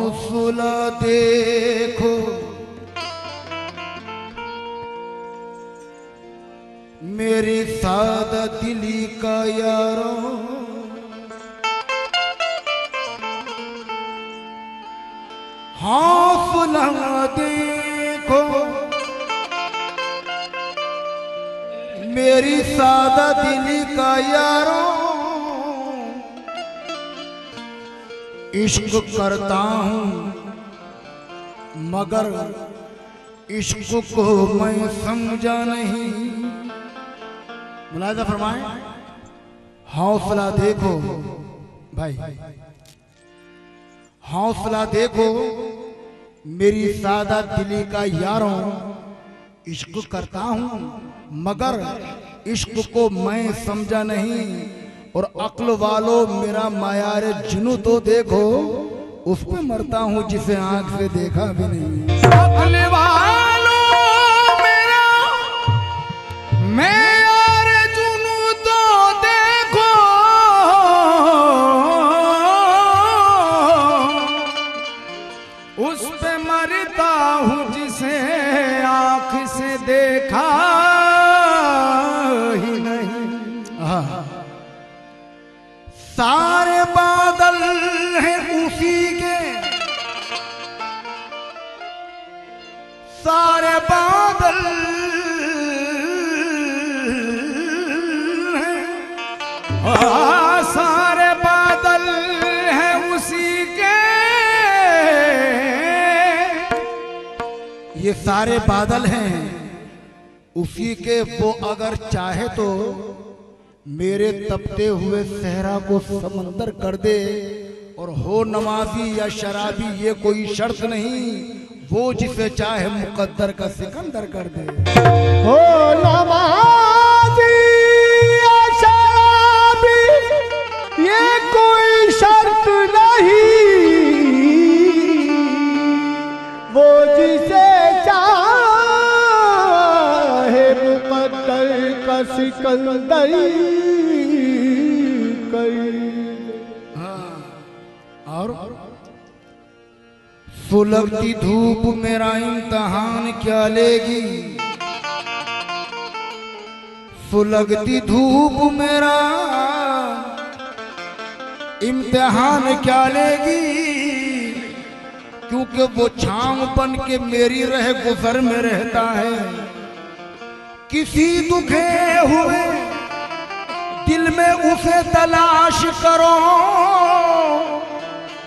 हौसला देखो मेरी सादा दिली का यारों, हौसला देखो मेरी सादा दिली का यारों, इश्क करता हूँ मगर इश्क को मैं समझा नहीं। मुलाहिजा फरमाएं, हौसला देखो भाई, हौसला देखो मेरी सादा दिली का यारों, इश्क करता हूँ मगर इश्क को मैं समझा नहीं। और अक्ल वालों मेरा मायार जुनू तो देखो, उस पे मरता हूँ जिसे आंख से देखा भी नहीं। अक्ल वालों मेरा मायार जुनू तो देखो, उस पे मरता हूँ जिसे आंख से देखा ही नहीं। सारे बादल हैं उसी के, सारे बादल हैं, सारे बादल हैं उसी के। ये सारे बादल हैं उसी के, वो अगर चाहे तो मेरे तपते हुए सहरा को समंदर कर दे। और हो नमाजी या शराबी ये कोई शर्त नहीं, वो जिसे चाहे मुकद्दर का सिकंदर कर दे। हो नमाजी या शराबी ये कोई शर्त नहीं, वो जिसे चाहे मुकद्दर का सिकंदर और सुलगती धूप मेरा इम्तिहान क्या लेगी, सुलगती धूप मेरा इम्तिहान क्या लेगी। क्योंकि वो छांव बन के मेरी रह गुजर में रहता है। किसी दुखे हुए दिल में उसे तलाश करो,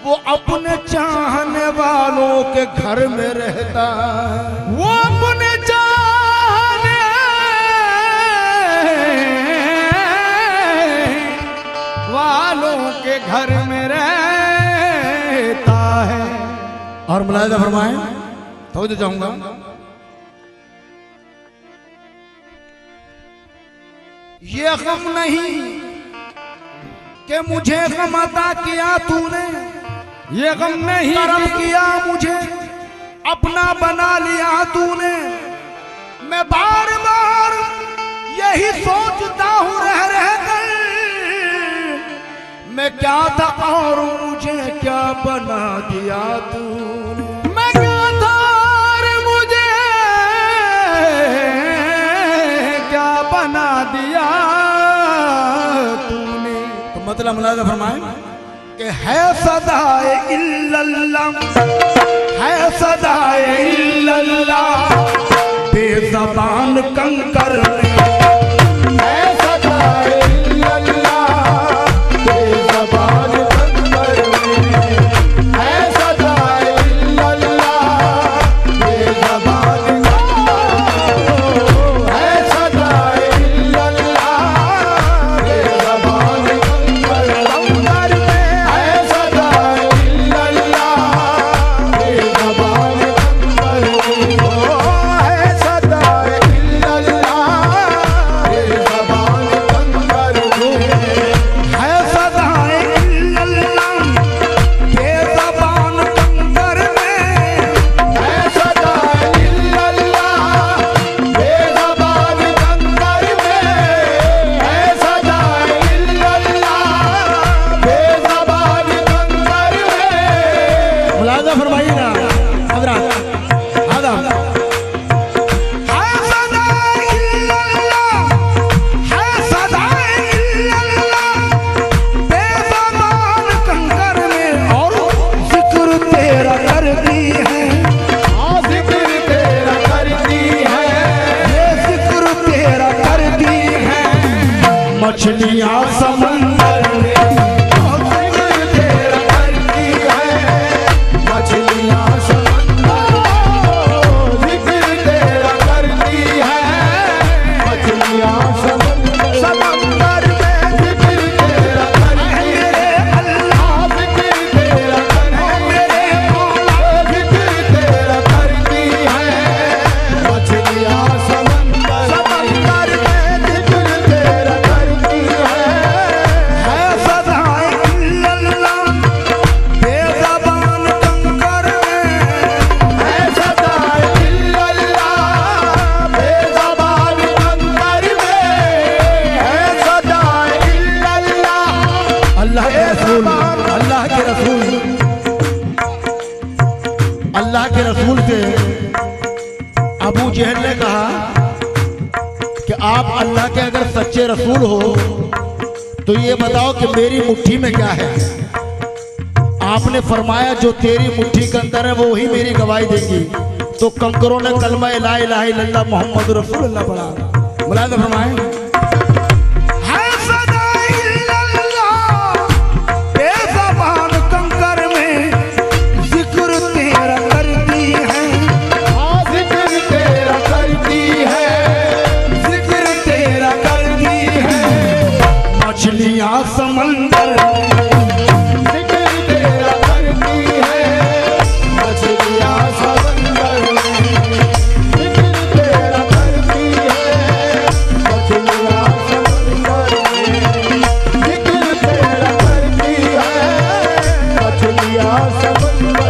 वो अपने चाहने वालों के घर में रहता है। वो अपने चाहने वालों के घर में रहता है। और मुलाहिजा फरमाएं, तो जाऊंगा। ये गम नहीं कि मुझे गम अता किया तूने, ये गम नहीं करम किया मुझे अपना बना लिया तूने। मैं बार बार यही सोचता हूँ रह रह कर, मैं क्या था और मुझे क्या बना दिया तूने। मैं क्या था और मुझे क्या बना दिया तूने। तो मतलब मुलाहिजा फरमाएं कि है सदाए इल्लल्लाह, है सदाए इल्लल्लाह बेज़बान कंकर में, है सदाए इल्लल्लाह बेज़बान कंकर में, है सदाए इल्लल्लाह बेज़बान कंकर में, है सदाए इल्लल्लाह बेज़बान कंकर में, है सदाए इल्लल्लाह बेज़बान कंकर में, है सदाए इल्लल्लाह मुलाजा फरमाइएगा हजरत। मछलियाँ समंदर में जिक्र तेरा करती है, मछलियाँ समंदर जिक्र तेरा करती है, मछलियाँ समंदर में जिक्र तेरा करती है, अल्लाह जिक्र तेरा करती है, मेरे मौला जिक्र तेरा करती है, मछलियाँ समंदर में जिक्र तेरा करती है। अल्लाह के रसूल से अबू जहल ने कहा कि आप अल्लाह के अगर सच्चे रसूल हो तो ये बताओ कि मेरी मुट्ठी में क्या है। आपने फरमाया जो तेरी मुट्ठी के अंदर है वो ही मेरी गवाही देगी। तो कंकरों ने कलमा ला इलाहा इल्लल्लाह मोहम्मद रसूलुल्लाह पढ़ा। मुलाज़ा फरमाए मछलियाँ समंदर जिक्र तेरा करती है, मछलियाँ समंदर जिक्र तेरा करती है, मछलियाँ समंदर जिक्र तेरा करती है, मछलियाँ समंदर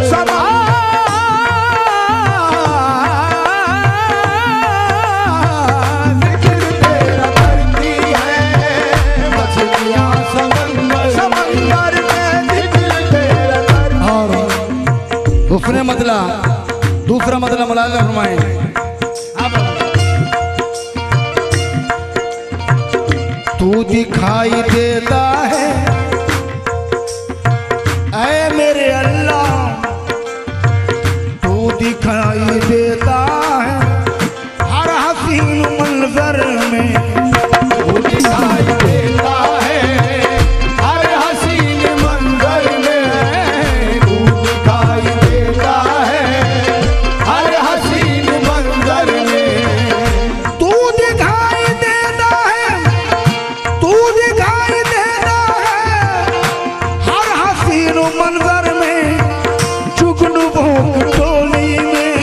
दूसरा मतलब मुलाज़ा फरमाएं। तू दिखाई देता है ऐ मेरे अल्लाह, तू दिखाई देता है हर हसीन मंजर में, तू दिखाई देता है हर हसीन मंजर में, तू दिखाई देता है हर हसीन मंजर में, तू दिखाई देता है, तू दिखाई देता है हर हसीन मंजर में, जुगनुओं की टोली में,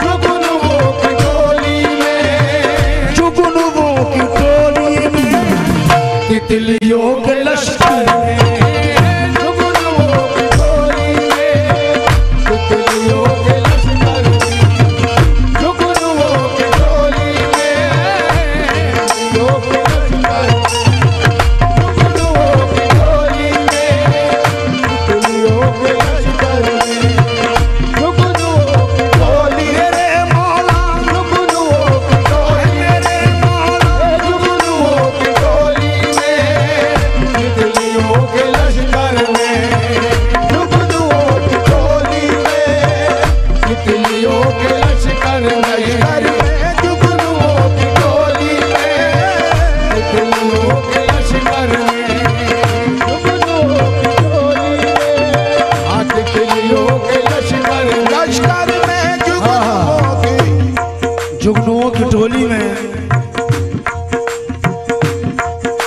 जुगनुओं की टोली में, जुगनुओं की टोली में, तितलियों के लश्कर में, जुगनुओं की टोली में, तितलियों के लश्कर में, जुगनुओं की टोली में, तितलियों के लश्कर में, जुगनुओं की टोली में, तितलियों के लश्कर में, जुगनुओं की टोली मेरे मौला, जुगनुओं की टोली मेरे मौला, जुगनुओं की टोली में, तितलियों के लश्कर में, जुगनुओं की टोली में, तितलियों के लश्कर में, जुगनुओं की टोली में, तितलियों के लश्कर में, जुगनुओं की टोली में, तितलियों के लश्कर में, जुगनुओं की टोली में,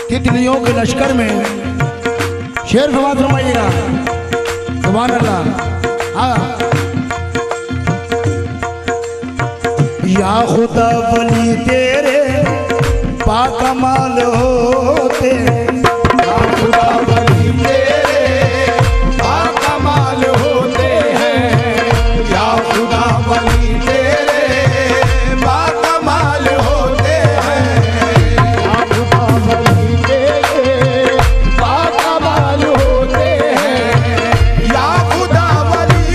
तितलियों के लश्कर में। शेर फरमात फरमाइएगा सुभान अल्लाह। हाँ या खुदा वली तेरे पाकमाल होते, या खुदा वली तेरे पाकमाल होते हैं, या खुदा वली तेरे पाकमाल होते हैं, या खुदा वली तेरे पाकमाल होते हैं, या खुदा वली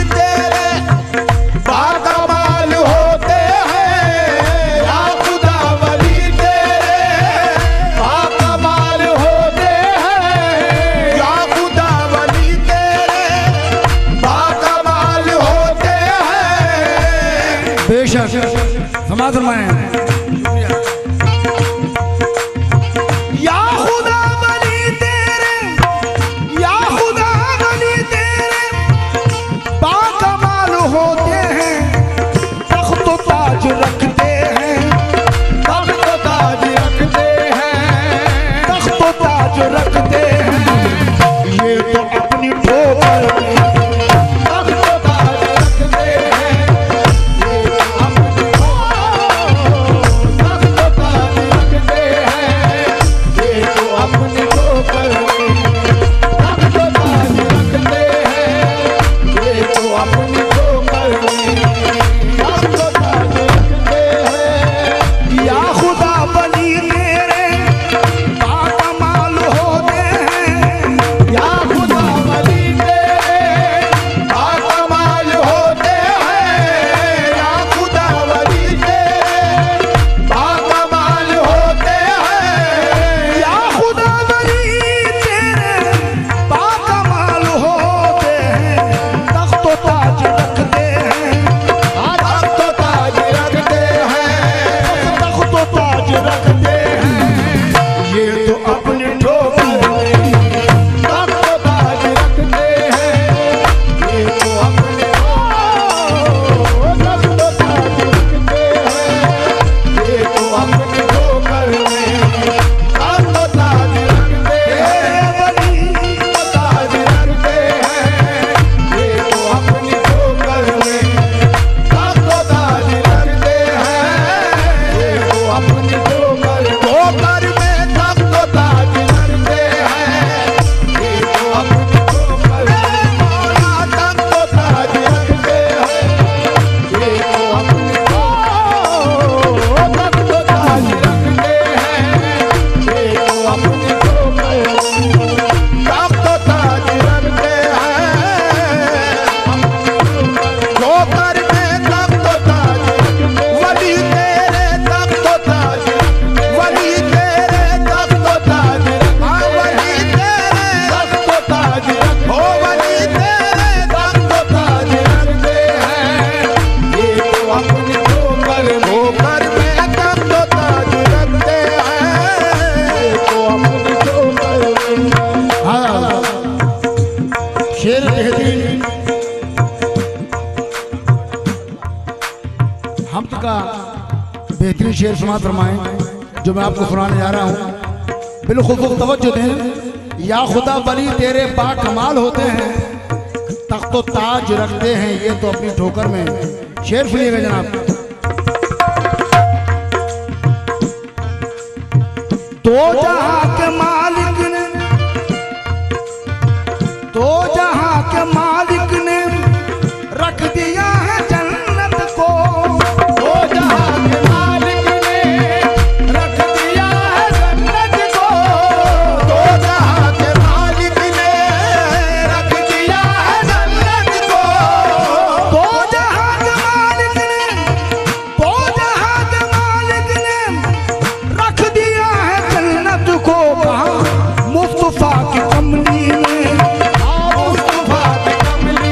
शेर समाज फरमाएं। या खुदा वली तेरे, या खुदा वली तेरे बाकमाल होते हैं, तख्त व ताज रखते हैं, तख्त व ताज रखते हैं, तख्त व ताज रखते हैं। ये तो अपनी ठोकर में तख्त व ताज रखते हैं, ये तो अपनी तख्त व ताज रखते हैं, ये तो अपनी ठोकर में तख्त व ताज रखते हैं, ये तो अपनी ठोकर में तख्त व ताज रखते हैं। या खुदा वली तेरे बाकमाल होते हैं, या खुदा वली तेरे बाकमाल होते हैं, या खुदा वली तेरे बाकमाल होते हैं, या खुदा वली तेरे बाकमाल होते हैं, तख्त व ताज रखते हैं, तख्त व ताज रखते हैं, तख्त व ताज रखते हैं। ये तो अपने ठोकर में तख्त व ताज रखते हैं, ये तो अपने तख्त व ताज रखते हैं, ये तो अपने ठोकर में तख्त व ताज रखते हैं, वली व ताज रखते हैं, ये तो अपनी ठोकर में तख्त व ताज रखते हैं, ये तो अपनी ठोकर ठोकर में तख्त व ताज रखते हैं, ये तो अपनी ठोकर में मौला तख्त व ताज रखते हैं, ये तो अपनी तख्त व ताज रखते हैं, ये तो अपनी ठोकर में तख्त व ताज रखते हैं, ठोकर में तख्त व ताज वली तेरे तख्त व ताज, वली तेरे तख्त व ताज, वली तेरे तख्त व ताज, ओ वली तेरे तख्त व ताज रखते हैं, ये तो अपनी ठोकर ठोकर में तख्त व ताज रखते हैं, ये तो अपनी ठोकर में। हाँ, शेर बेहतरीन हम का बेहतरीन शेर समाज फरमाएं जो मैं आपको सुनाने जा रहा हूँ। बिल्कुल तवज्जो दें। या खुदा वली तेरे बाकमाल होते हैं, तख्त व ताज रखते हैं, ये तो अपनी ठोकर में। शेर सुनिएगा जनाब। तो जहां के मालिक ने, तो जहां के मालिक ने रख दिया है जन्नत को, तो जहां के मालिक ने रख दिया है जन्नत को, तो जहां के मालिक ने रख दिया है जन्नत को, तो जहां के मालिक ने, तो जहां के मालिक ने रख दिया है जन्नत को। कहाँ मुस्तफा की कमली में, मुस्तफा की कमली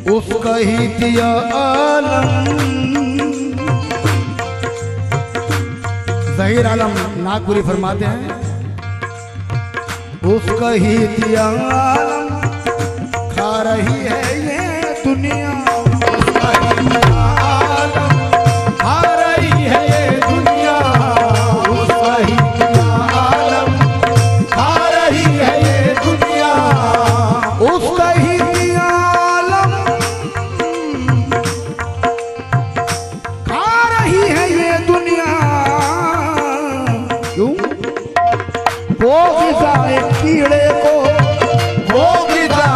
उसका ही दिया आलम। ज़हीर आलम नागपुरी फरमाते हैं, उसका ही दिया आलम खा रही है ये दुनिया। उसका ही दिया आलम खा रही है ये दुनिया। उसका ही दिया आलम खा रही है ये दुनिया। उसका ही दिया आलम खा रही है ये दुनिया। क्यों? वो ग़िज़ा एक कीड़े को, वो ग़िज़ा